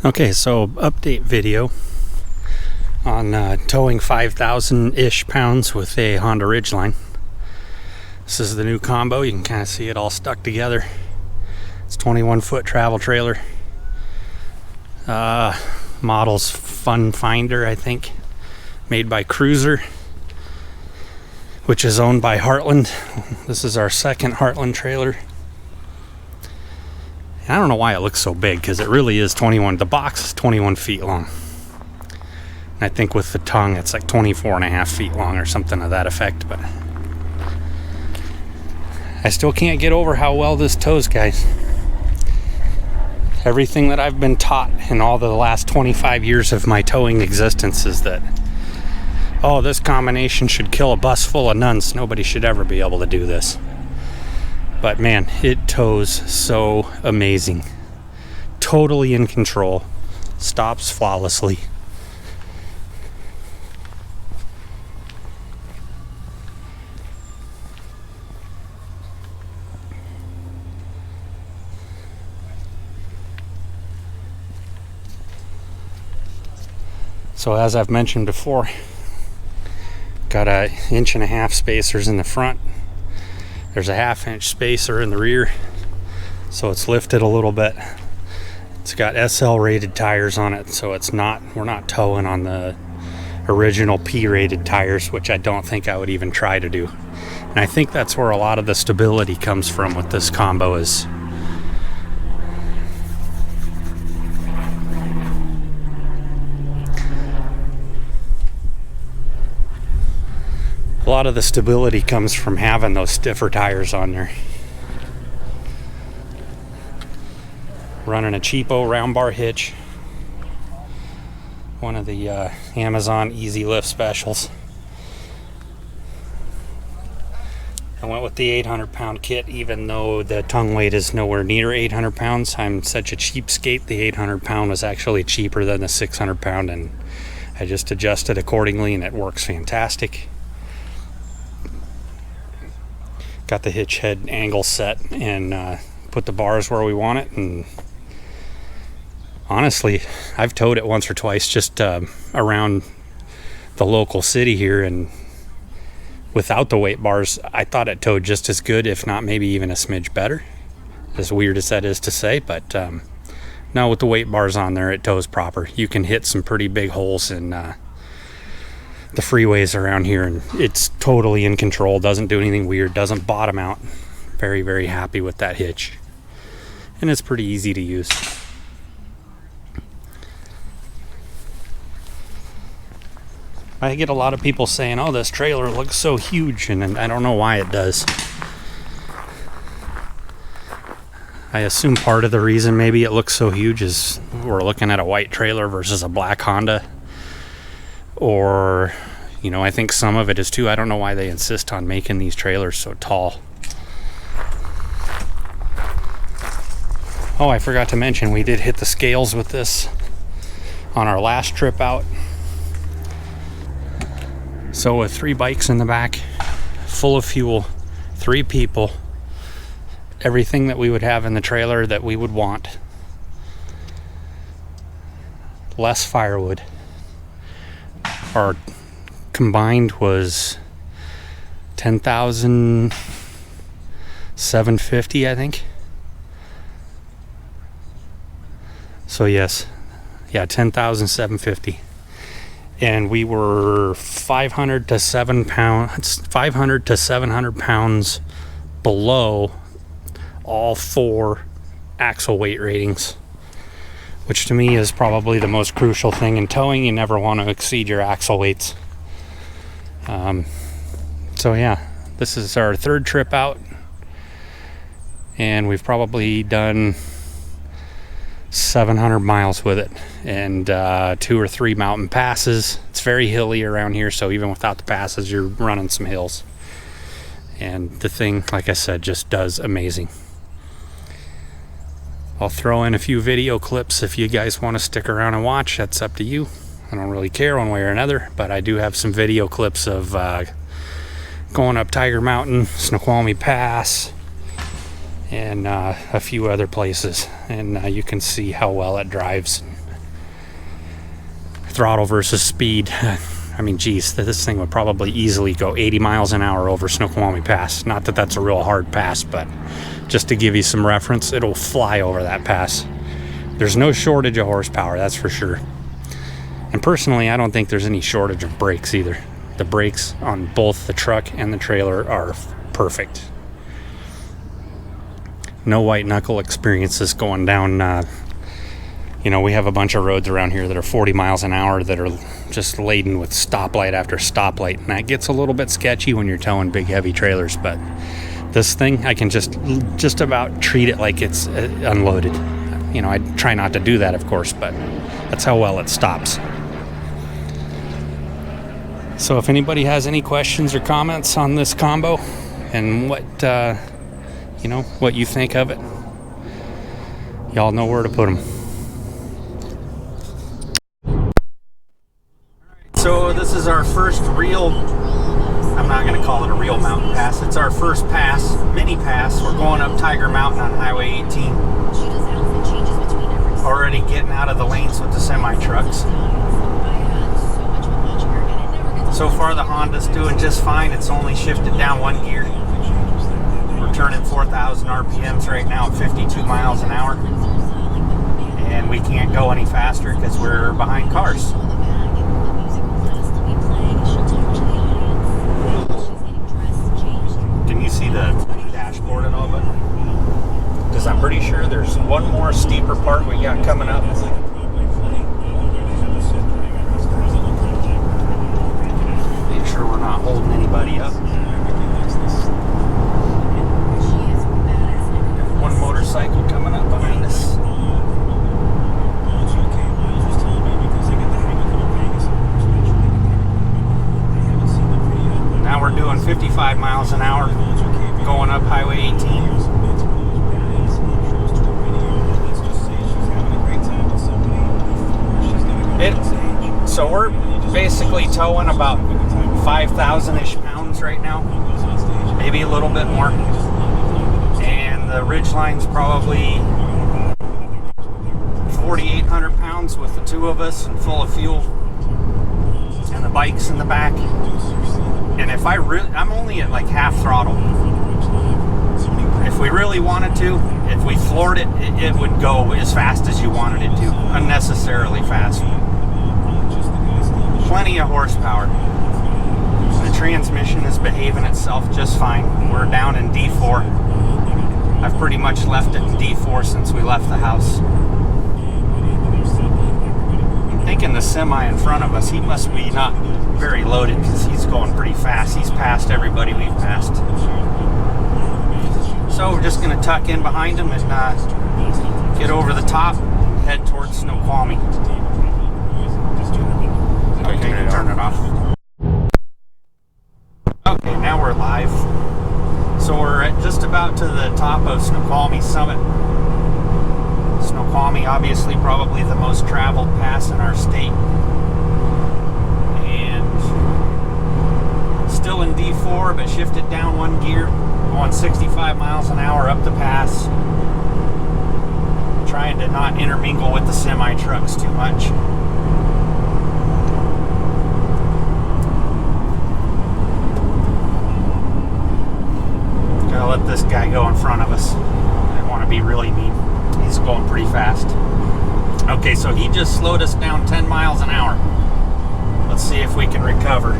Okay, so update video on towing 5,000-ish pounds with a Honda Ridgeline. This is the new combo. You can kind of see it all stuck together. It's 21-foot travel trailer. Model's Fun Finder, I think. Made by Cruiser, which is owned by Heartland. This is our second Heartland trailer. I don't know why it looks so big, because it really is 21. The box is 21 feet long. And I think with the tongue, it's like 24 and a half feet long or something to that effect. But I still can't get over how well this tows, guys. Everything that I've been taught in all the last 25 years of my towing existence is that, oh, this combination should kill a bus full of nuns. Nobody should ever be able to do this. But man, it tows so amazing. Totally in control. Stops flawlessly. So as I've mentioned before, got a 1.5 inch spacers in the front. There's a 1/2 inch spacer in the rear, so it's lifted a little bit. It's got SL rated tires on it, so we're not towing on the original P rated tires, which I don't think I would even try to do. And I think that's where a lot of the stability comes from with this combo is a lot of the stability comes from having those stiffer tires on there. Running a cheapo round bar hitch, one of the Amazon Easy Lift specials. I went with the 800-pound kit, even though the tongue weight is nowhere near 800 pounds. I'm such a cheapskate. The 800-pound was actually cheaper than the 600-pound, and I just adjusted accordingly, and it works fantastic. Got the hitch head angle set and put the bars where we want it, and honestly, I've towed it once or twice just around the local city here, and without the weight bars, I thought it towed just as good, if not maybe even a smidge better. As weird as that is to say, but no, with the weight bars on there, it tows proper. You can hit some pretty big holes in the freeways around here, and it's totally in control. Doesn't do anything weird, doesn't bottom out. Very, very happy with that hitch, and it's pretty easy to use. I get a lot of people saying, oh, this trailer looks so huge, and I don't know why it does. I assume part of the reason maybe it looks so huge is we're looking at a white trailer versus a black Honda. Or, I think some of it is too. I don't know why they insist on making these trailers so tall. Oh, I forgot to mention, we did hit the scales with this on our last trip out. So with 3 bikes in the back, full of fuel, 3 people, everything that we would have in the trailer that we would want, less firewood. Our combined was 10,750, I think. So yes, 10,750, and we were 500 to 700 pounds below all 4 axle weight ratings, which to me is probably the most crucial thing in towing. You never want to exceed your axle weights. So yeah, this is our 3rd trip out, and we've probably done 700 miles with it, and 2 or 3 mountain passes. It's very hilly around here, so even without the passes, you're running some hills. And the thing, like I said, just does amazing. I'll throw in a few video clips if you guys want to stick around and watch. That's up to you. I don't really care one way or another, but I do have some video clips of going up Tiger Mountain, Snoqualmie Pass, and a few other places, and you can see how well it drives. throttle versus speed. I mean, geez, this thing would probably easily go 80 miles an hour over Snoqualmie Pass. Not that that's a real hard pass, but just to give you some reference, it'll fly over that pass. There's no shortage of horsepower, that's for sure. And personally, I don't think there's any shortage of brakes either. The brakes on both the truck and the trailer are perfect. No white knuckle experiences going down. We have a bunch of roads around here that are 40 miles an hour that are just laden with stoplight after stoplight. And that gets a little bit sketchy when you're towing big, heavy trailers. But this thing, I can just about treat it like it's unloaded. I try not to do that, of course, but that's how well it stops. So if anybody has any questions or comments on this combo and what you think of it, y'all know where to put them. So this is our first real, I'm not going to call it a real mountain pass. It's our first pass, mini pass. We're going up Tiger Mountain on Highway 18. Already getting out of the lanes with the semi-trucks. So far the Honda's doing just fine. It's only shifted down one gear. We're turning 4,000 RPMs right now at 52 miles an hour. And we can't go any faster because we're behind cars. Can you see the dashboard and all of it? Because I'm pretty sure there's one more steeper part we got coming up. Make sure we're not holding anybody up. One motorcycle coming up behind us. Now we're doing 55 miles an hour going up Highway 18. So we're basically towing about 5,000-ish pounds right now, maybe a little bit more. And the Ridgeline's probably 4,800 pounds with the two of us and full of fuel. And the bike's in the back. And if I'm only at like half throttle. If we really wanted to, if we floored it, it would go as fast as you wanted it to, unnecessarily fast. Plenty of horsepower. The transmission is behaving itself just fine. We're down in D4. I've pretty much left it in D4 since we left the house. I'm thinking the semi in front of us, he must be not very loaded because he's going pretty fast. He's passed everybody we've passed. So we're just going to tuck in behind him and get over the top, head towards Snoqualmie. Okay, turn it off. Okay, now we're live. So we're just about to the top of Snoqualmie Summit. Snoqualmie, obviously, probably the most traveled pass in our state. And still in D4, but shifted down one gear, going 65 miles an hour up the pass. Trying to not intermingle with the semi-trucks too much. Gotta let this guy go in front of us. I don't want to be really mean. He's going pretty fast. Okay, so he just slowed us down 10 miles an hour. Let's see if we can recover.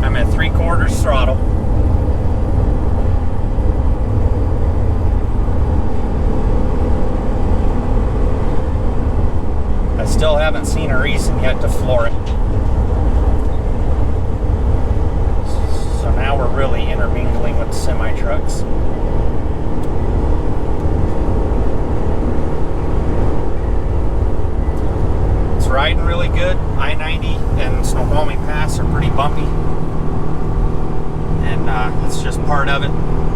I'm at 3/4 throttle. I still haven't seen a reason yet to floor it. So now we're really intermingling with semi-trucks. It's riding really good. I-90 and Snoqualmie Pass are pretty bumpy. And it's just part of it.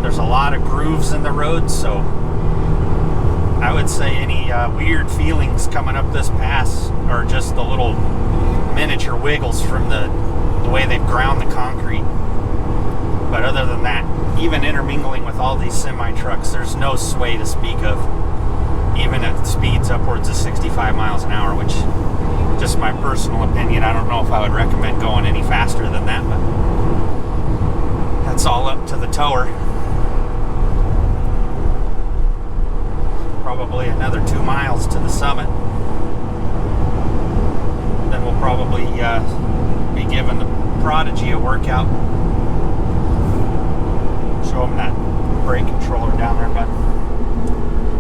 There's a lot of grooves in the road, so I would say any weird feelings coming up this pass are just the little miniature wiggles from the way they've ground the concrete. But other than that, even intermingling with all these semi-trucks, there's no sway to speak of, even at speeds upwards of 65 miles an hour, which Just my personal opinion. I don't know if I would recommend going any faster than that, but that's all up to the tower. Probably another 2 miles to the summit. Then we'll probably be giving the Prodigy a workout. Show them that brake controller down there, but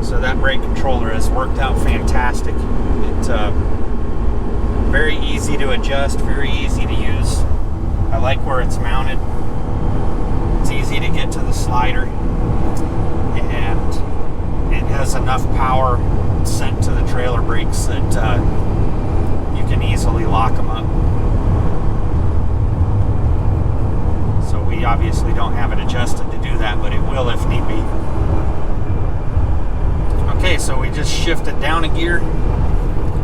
so that brake controller has worked out fantastic. It's very easy to adjust, very easy to use. I like where it's mounted. It's easy to get to the slider, and it has enough power sent to the trailer brakes that you can easily lock them up. So we obviously don't have it adjusted to do that, but it will if need be. Okay, so we just shifted down a gear,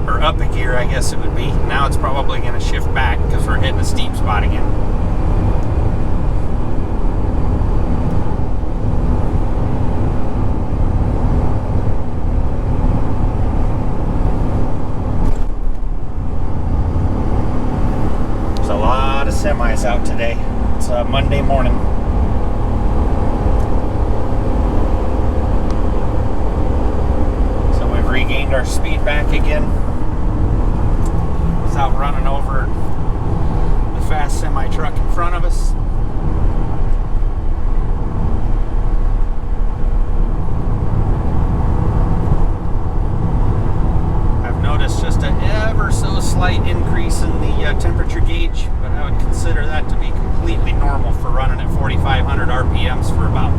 or up a gear, I guess it would be. Now it's probably going to shift back because we're hitting a steep spot again. There's a lot of semis out today. It's Monday morning. So we've regained our speed back again without running over the fast semi truck in front of us. I've noticed just an ever so slight increase in the temperature gauge, but I would consider that to be completely normal for running at 4,500 RPMs for about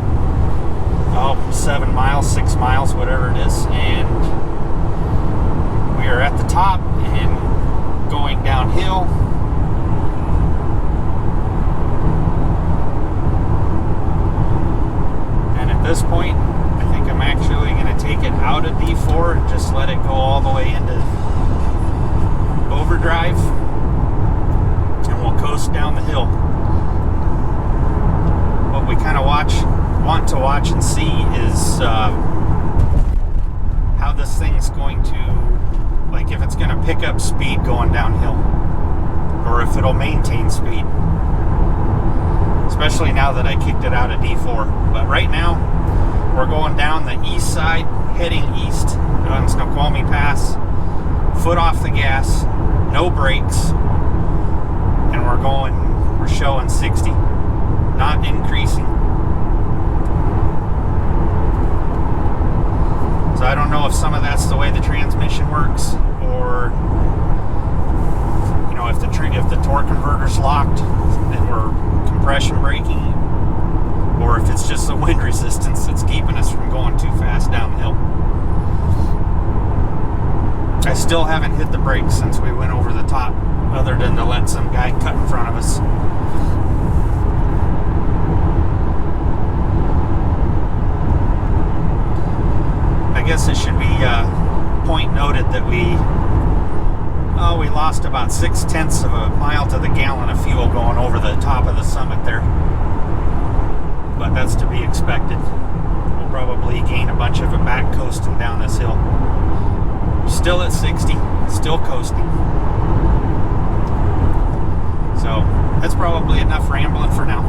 7 miles, 6 miles, whatever it is. And we are at the top and going downhill. And at this point, I think I'm actually going to take it out of D4 and just let it go all the way into overdrive, and we'll coast down the hill. What we kind of want to watch and see is how this thing's going to, like, if it's going to pick up speed going downhill, or if it'll maintain speed, especially now that I kicked it out of D4. But right now we're going down the east side, heading east on Snoqualmie Pass, foot off the gas, no brakes, and we're showing 60, not increasing. So I don't know if some of that's the way the transmission works, or if the torque converter's locked and we're compression braking, or if it's just the wind resistance that's keeping us from going too fast down the hill. I still haven't hit the brakes since we went over the top, other than to let some guy cut in front of us. I guess it should be point noted that we lost about 0.6 of a mile to the gallon of fuel going over the top of the summit there. But that's to be expected. We'll probably gain a bunch of it back coasting down this hill. Still at 60, still coasting. So that's probably enough rambling for now.